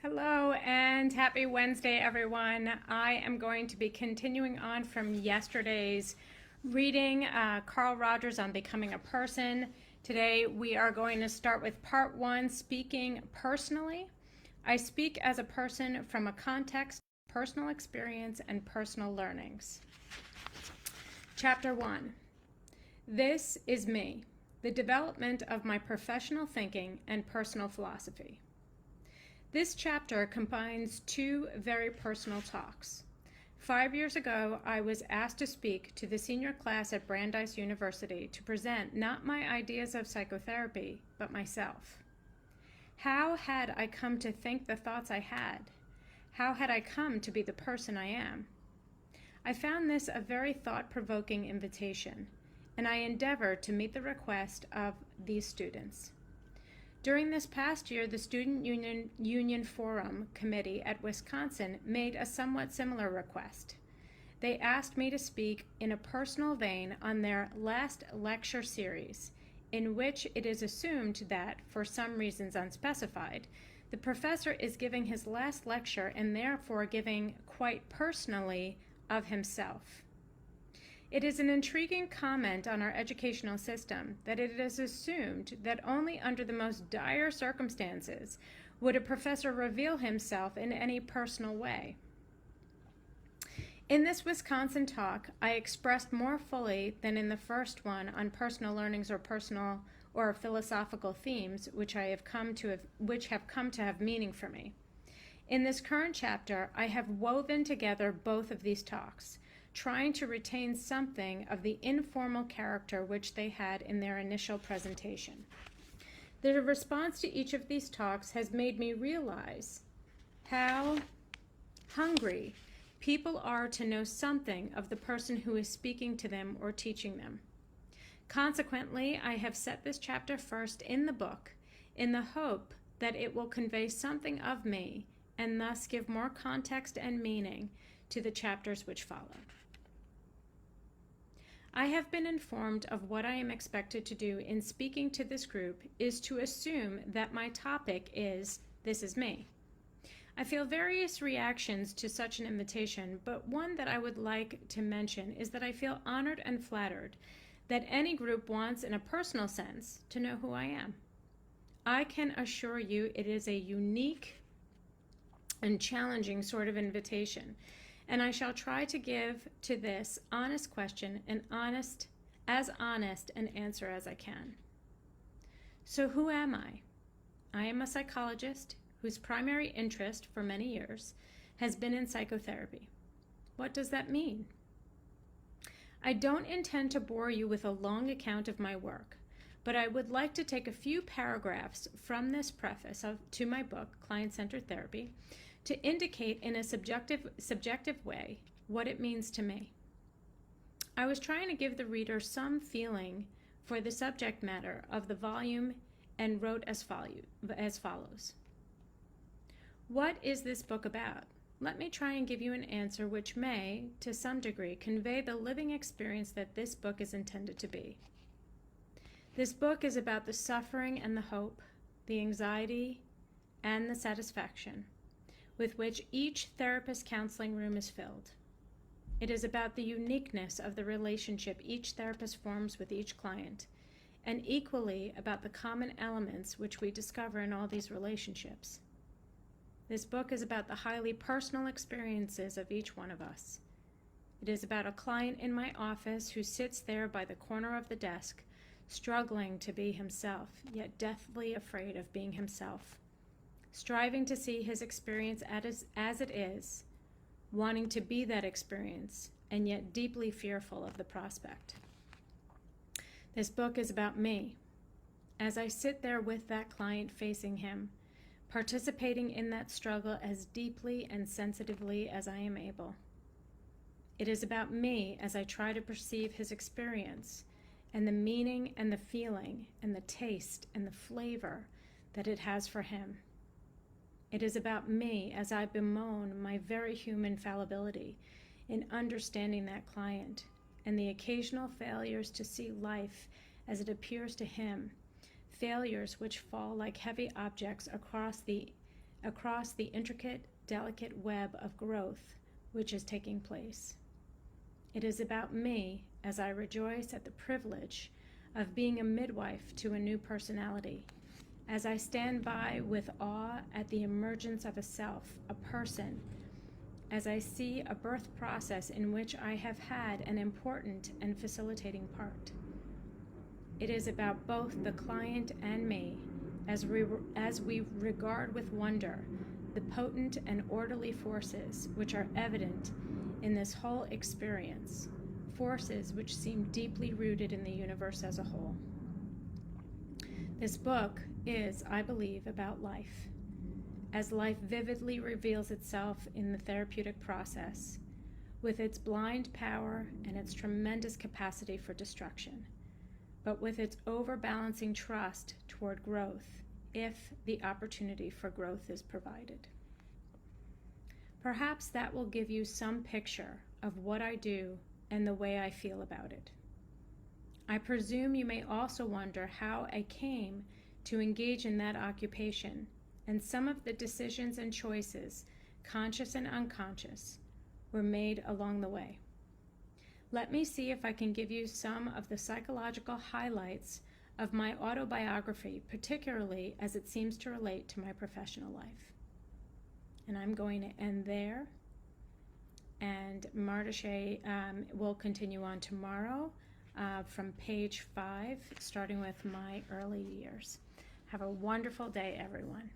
Hello and happy Wednesday, everyone. I am going to be continuing on from yesterday's reading, Carl Rogers on Becoming a Person. Today we are going to start with part 1, Speaking Personally. I speak as a person from a context, personal experience, and personal learnings. Chapter 1. This is me, the development of my professional thinking and personal philosophy. This chapter combines two very personal talks. 5 years ago, I was asked to speak to the senior class at Brandeis University to present not my ideas of psychotherapy, but myself. How had I come to think the thoughts I had? How had I come to be the person I am? I found this a very thought-provoking invitation, and I endeavored to meet the request of these students. During this past year, the Student Union Forum Committee at Wisconsin made a somewhat similar request. They asked me to speak in a personal vein on their last lecture series, in which it is assumed that, for some reasons unspecified, the professor is giving his last lecture and therefore giving quite personally of himself. It is an intriguing comment on our educational system that it is assumed that only under the most dire circumstances would a professor reveal himself in any personal way. In this Wisconsin talk, I expressed more fully than in the first one on personal learnings or personal or philosophical themes which have come to have meaning for me. In this current chapter, I have woven together both of these talks, trying to retain something of the informal character which they had in their initial presentation. The response to each of these talks has made me realize how hungry people are to know something of the person who is speaking to them or teaching them. Consequently, I have set this chapter first in the book in the hope that it will convey something of me and thus give more context and meaning to the chapters which follow. I have been informed of what I am expected to do in speaking to this group is to assume that my topic is, this is me. I feel various reactions to such an invitation, but one that I would like to mention is that I feel honored and flattered that any group wants, in a personal sense, to know who I am. I can assure you it is a unique and challenging sort of invitation, and I shall try to give to this honest question an honest an answer as I can. So who am I? I am a psychologist whose primary interest for many years has been in psychotherapy. What does that mean? I don't intend to bore you with a long account of my work, but I would like to take a few paragraphs from this preface to my book, Client-Centered Therapy, to indicate in a subjective way what it means to me. I was trying to give the reader some feeling for the subject matter of the volume and wrote as follows. What is this book about? Let me try and give you an answer which may, to some degree, convey the living experience that this book is intended to be. This book is about the suffering and the hope, the anxiety and the satisfaction with which each therapist counseling room is filled. It is about the uniqueness of the relationship each therapist forms with each client, and equally about the common elements which we discover in all these relationships. This book is about the highly personal experiences of each one of us. It is about a client in my office who sits there by the corner of the desk, struggling to be himself, yet deathly afraid of being himself, striving to see his experience as it is, wanting to be that experience, and yet deeply fearful of the prospect. This book is about me, as I sit there with that client facing him, participating in that struggle as deeply and sensitively as I am able. It is about me as I try to perceive his experience, and the meaning and the feeling and the taste and the flavor that it has for him. It is about me as I bemoan my very human fallibility in understanding that client and the occasional failures to see life as it appears to him, failures which fall like heavy objects across the across the intricate, delicate web of growth which is taking place. It is about me as I rejoice at the privilege of being a midwife to a new personality, as I stand by with awe at the emergence of a self, a person, as I see a birth process in which I have had an important and facilitating part. It is about both the client and me, as we regard with wonder the potent and orderly forces which are evident in this whole experience, forces which seem deeply rooted in the universe as a whole. This book is, I believe, about life, as life vividly reveals itself in the therapeutic process, with its blind power and its tremendous capacity for destruction, but with its overbalancing trust toward growth, if the opportunity for growth is provided. Perhaps that will give you some picture of what I do and the way I feel about it. I presume you may also wonder how I came to engage in that occupation and some of the decisions and choices, conscious and unconscious, were made along the way. Let me see if I can give you some of the psychological highlights of my autobiography, particularly as it seems to relate to my professional life. And I'm going to end there, and Mardache will continue on tomorrow from page 5, starting with my early years. Have a wonderful day, everyone.